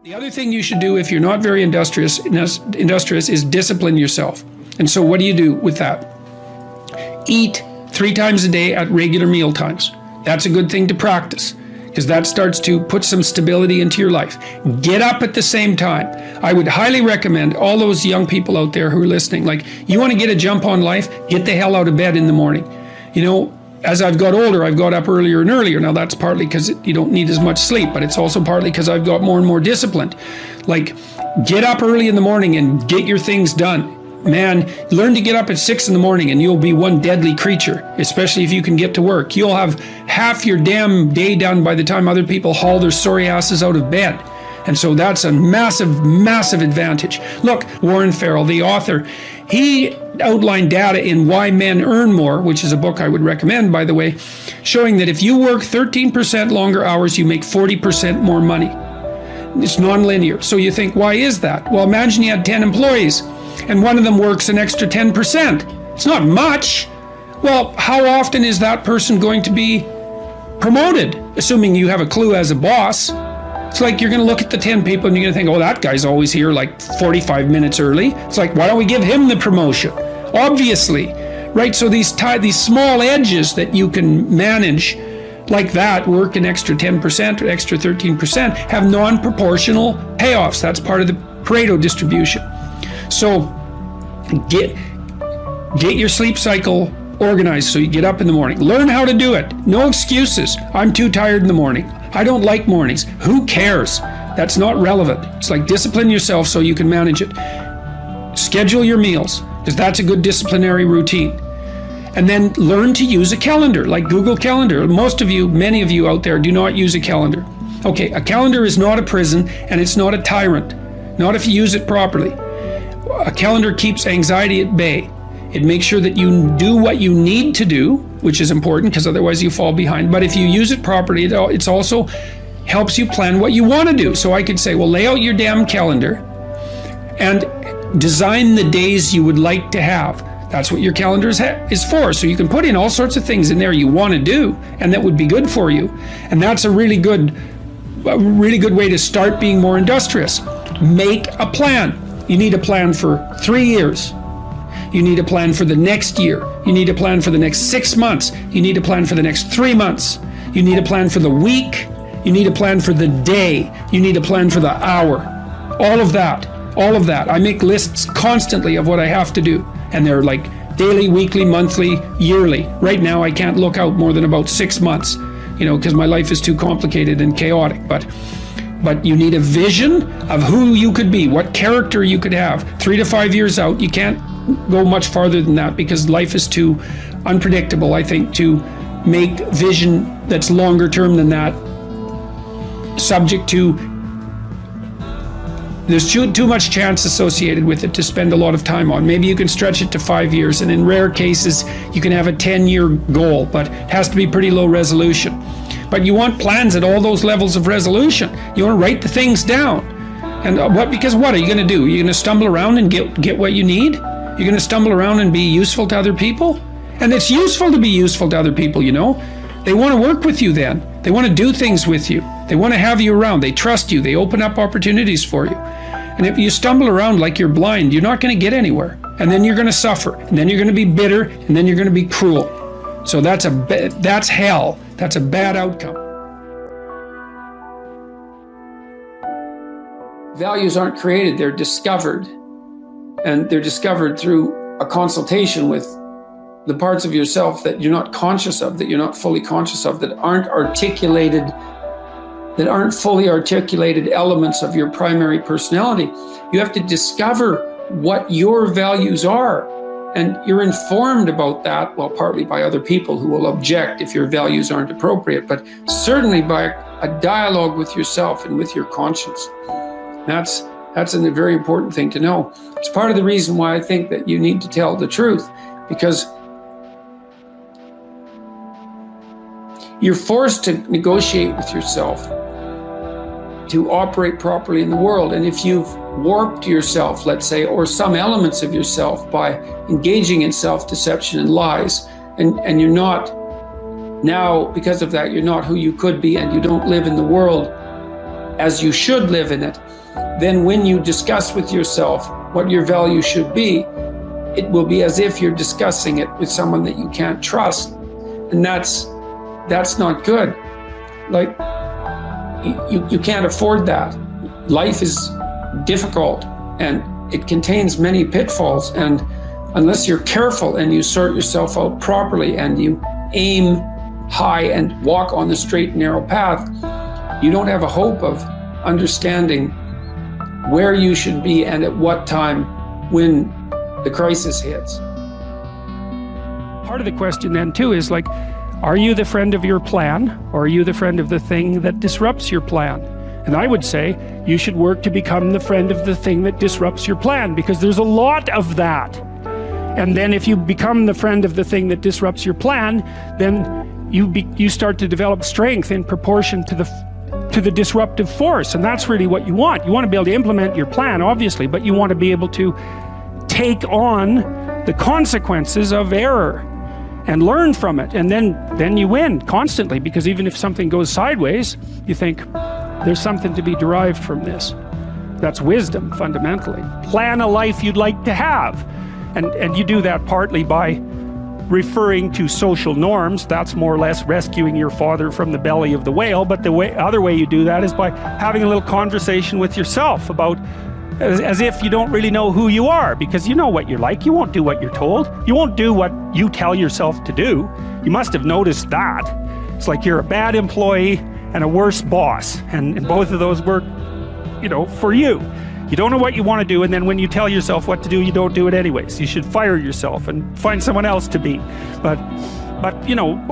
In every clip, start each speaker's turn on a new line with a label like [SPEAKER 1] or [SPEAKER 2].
[SPEAKER 1] The other thing you should do if you're not very industrious is discipline yourself. And so what do you do with that? Eat 3 times a day at regular meal times. That's a good thing to practice because that starts to put some stability into your life. Get up at the same time. I would highly recommend all those young people out there who are listening, like, you want to get a jump on life, get the hell out of bed in the morning. You know, as I've got older, I've got up earlier and earlier. Now that's partly because you don't need as much sleep, but it's also partly because I've got more and more disciplined. Like, get up early in the morning and get your things done. Man, learn to get up at 6 in the morning and you'll be one deadly creature, especially if you can get to work. You'll have half your damn day done by the time other people haul their sorry asses out of bed. And so that's a massive, massive advantage. Look, Warren Farrell, the author, he outlined data in Why Men Earn More, which is a book I would recommend, by the way, showing that if you work 13% longer hours, you make 40% more money. It's nonlinear. So you think, why is that? Well, imagine you had 10 employees and one of them works an extra 10%. It's not much. Well, how often is that person going to be promoted, assuming you have a clue as a boss? It's like you're going to look at the 10 people and you're going to think, oh, that guy's always here like 45 minutes early. It's like, why don't we give him the promotion? Obviously, right? So these small edges that you can manage like that, work an extra 10% or extra 13%, have non-proportional payoffs. That's part of the Pareto distribution. So get your sleep cycle organized so you get up in the morning. Learn how to do it. No excuses. I'm too tired in the morning. I don't like mornings. Who cares? That's not relevant. It's like, discipline yourself so you can manage it. Schedule your meals, because that's a good disciplinary routine. And then learn to use a calendar, like Google Calendar. Most of you, many of you out there, do not use a calendar. Okay, a calendar is not a prison and it's not a tyrant. Not if you use it properly. A calendar keeps anxiety at bay. It makes sure that you do what you need to do, which is important because otherwise you fall behind. But if you use it properly, it also helps you plan what you want to do. So I could say, well, lay out your damn calendar and design the days you would like to have. That's what your calendar is for. So you can put in all sorts of things in there you want to do and that would be good for you. And that's a really good way to start being more industrious. Make a plan. You need a plan for 3 years. You need a plan for the next year. You need a plan for the next 6 months. You need a plan for the next 3 months. You need a plan for the week. You need a plan for the day. You need a plan for the hour. All of that. I make lists constantly of what I have to do. And they're like daily, weekly, monthly, yearly. Right now, I can't look out more than about 6 months, because my life is too complicated and chaotic. But you need a vision of who you could be, what character you could have. 3 to 5 years out, you can't go much farther than that because life is too unpredictable, I think, to make vision that's longer term than that subject to, there's too much chance associated with it to spend a lot of time on. Maybe you can stretch it to 5 years, and in rare cases, you can have a 10-year goal, but it has to be pretty low resolution. But you want plans at all those levels of resolution. You want to write the things down. And because what are you going to do? You're going to stumble around and get what you need? You're going to stumble around and be useful to other people? And it's useful to be useful to other people, They want to work with you then. They want to do things with you. They want to have you around. They trust you. They open up opportunities for you. And if you stumble around like you're blind, you're not going to get anywhere. And then you're going to suffer. And then you're going to be bitter. And then you're going to be cruel. So that's hell. That's a bad outcome. Values aren't created, they're discovered. And they're discovered through a consultation with the parts of yourself that you're not conscious of, that you're not fully conscious of, that aren't fully articulated elements of your primary personality. You have to discover what your values are. And you're informed about that, well, partly by other people who will object if your values aren't appropriate, but certainly by a dialogue with yourself and with your conscience. That's a very important thing to know. It's part of the reason why I think that you need to tell the truth, because you're forced to negotiate with yourself to operate properly in the world. And if you've warped yourself, let's say, or some elements of yourself by engaging in self-deception and lies, and you're not now, because of that, you're not who you could be, and you don't live in the world as you should live in it, then when you discuss with yourself what your value should be, it will be as if you're discussing it with someone that you can't trust. And that's not good. Like, you can't afford that. Life is difficult and it contains many pitfalls. And unless you're careful and you sort yourself out properly and you aim high and walk on the straight and narrow path, you don't have a hope of understanding where you should be and at what time when the crisis hits.
[SPEAKER 2] Part of the question then too is like, are you the friend of your plan, or are you the friend of the thing that disrupts your plan? And I would say you should work to become the friend of the thing that disrupts your plan, because there's a lot of that. And then if you become the friend of the thing that disrupts your plan, then you start to develop strength in proportion to the disruptive force. And that's really what you want. You want to be able to implement your plan, obviously, but you want to be able to take on the consequences of error and learn from it. And then you win constantly, because even if something goes sideways, you think there's something to be derived from this. That's wisdom, fundamentally. Plan a life you'd like to have. And you do that partly by referring to social norms. That's more or less rescuing your father from the belly of the whale. But the other way you do that is by having a little conversation with yourself about, as if you don't really know who you are, because you know what you're like. You won't do what you're told. You won't do what you tell yourself to do. You must have noticed that. It's like you're a bad employee and a worse boss, and both of those work, for you. You don't know what you want to do, and then when you tell yourself what to do, you don't do it anyways. You should fire yourself and find someone else to be. But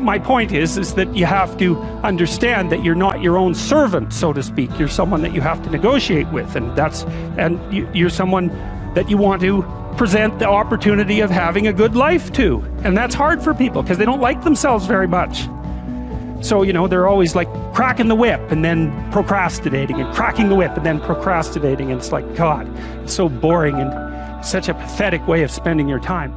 [SPEAKER 2] my point is that you have to understand that you're not your own servant, so to speak. You're someone that you have to negotiate with, and you're someone that you want to present the opportunity of having a good life to. And that's hard for people because they don't like themselves very much. So, they're always like cracking the whip and then procrastinating, and cracking the whip and then procrastinating. And it's like, God, it's so boring and such a pathetic way of spending your time.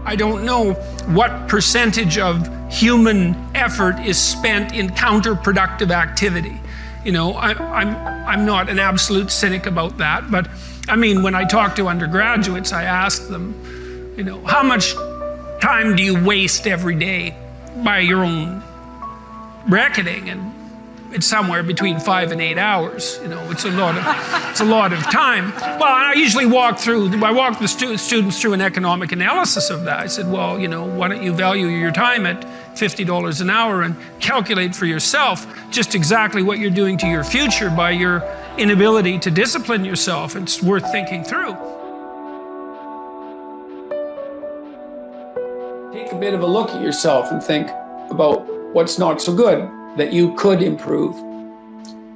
[SPEAKER 1] I don't know what percentage of human effort is spent in counterproductive activity. I'm not an absolute cynic about that, but I mean, when I talk to undergraduates, I ask them, how much time do you waste every day by your own reckoning? And it's somewhere between 5 and 8 hours. It's a lot of time. Well, I usually walk the students through an economic analysis of that. I said, well, why don't you value your time at $50 an hour and calculate for yourself just exactly what you're doing to your future by your inability to discipline yourself. It's worth thinking through. Take a bit of a look at yourself and think about what's not so good that you could improve,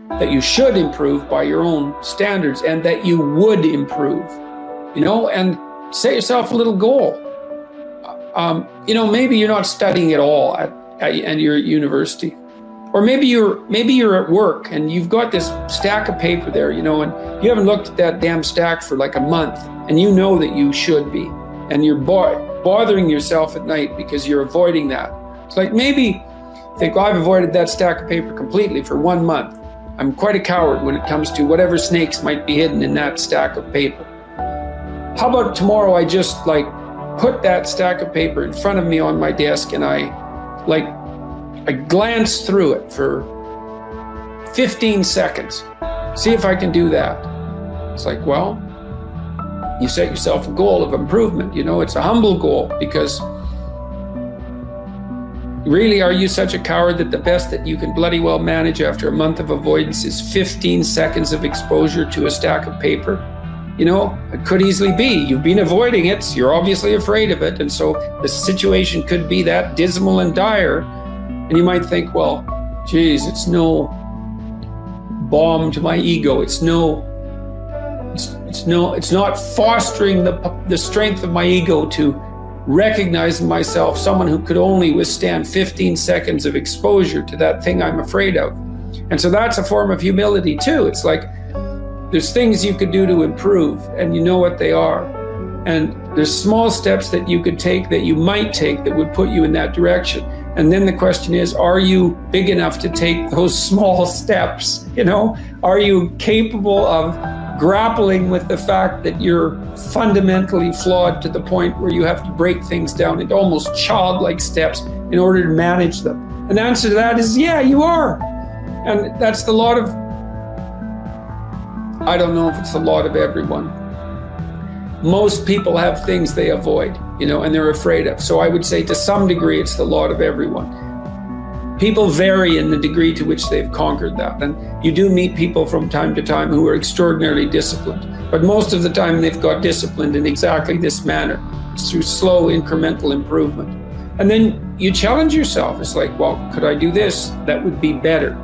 [SPEAKER 1] that you should improve by your own standards, and that you would improve, and set yourself a little goal. Maybe you're not studying at all and you're at university, or maybe you're at work and you've got this stack of paper there, and you haven't looked at that damn stack for like a month, and you know that you should be, and you're bothering yourself at night because you're avoiding that. It's like, maybe think, well, I've avoided that stack of paper completely for 1 month. I'm quite a coward when it comes to whatever snakes might be hidden in that stack of paper. How about tomorrow I just put that stack of paper in front of me on my desk, and I glance through it for 15 seconds. See if I can do that. It's like, well, you set yourself a goal of improvement. It's a humble goal, because really, are you such a coward that the best that you can bloody well manage after a month of avoidance is 15 seconds of exposure to a stack of paper? It could easily be. You've been avoiding it, so you're obviously afraid of it, and so the situation could be that dismal and dire, and you might think, well, geez, it's no balm to my ego. It's not fostering the strength of my ego to recognize in myself someone who could only withstand 15 seconds of exposure to that thing I'm afraid of. And so that's a form of humility too. It's like, there's things you could do to improve, and you know what they are. And there's small steps that you could take, that you might take, that would put you in that direction. And then the question is, are you big enough to take those small steps? Are you capable of grappling with the fact that you're fundamentally flawed to the point where you have to break things down into almost childlike steps in order to manage them? And the answer to that is, yeah, you are. And that's the lot of, I don't know if it's the lot of everyone. Most people have things they avoid, and they're afraid of. So I would say to some degree, it's the lot of everyone. People vary in the degree to which they've conquered that. And you do meet people from time to time who are extraordinarily disciplined. But most of the time they've got disciplined in exactly this manner. It's through slow incremental improvement. And then you challenge yourself. It's like, well, could I do this? That would be better.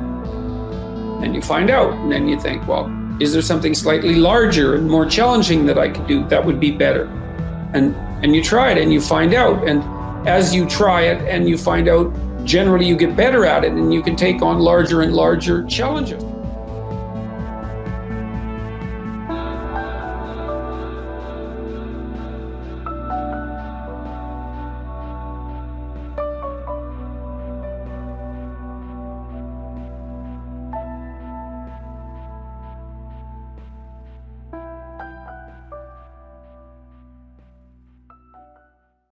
[SPEAKER 1] And you find out, and then you think, well, is there something slightly larger and more challenging that I could do? That would be better. And you try it and you find out. And as you try it and you find out, generally you get better at it and you can take on larger and larger challenges.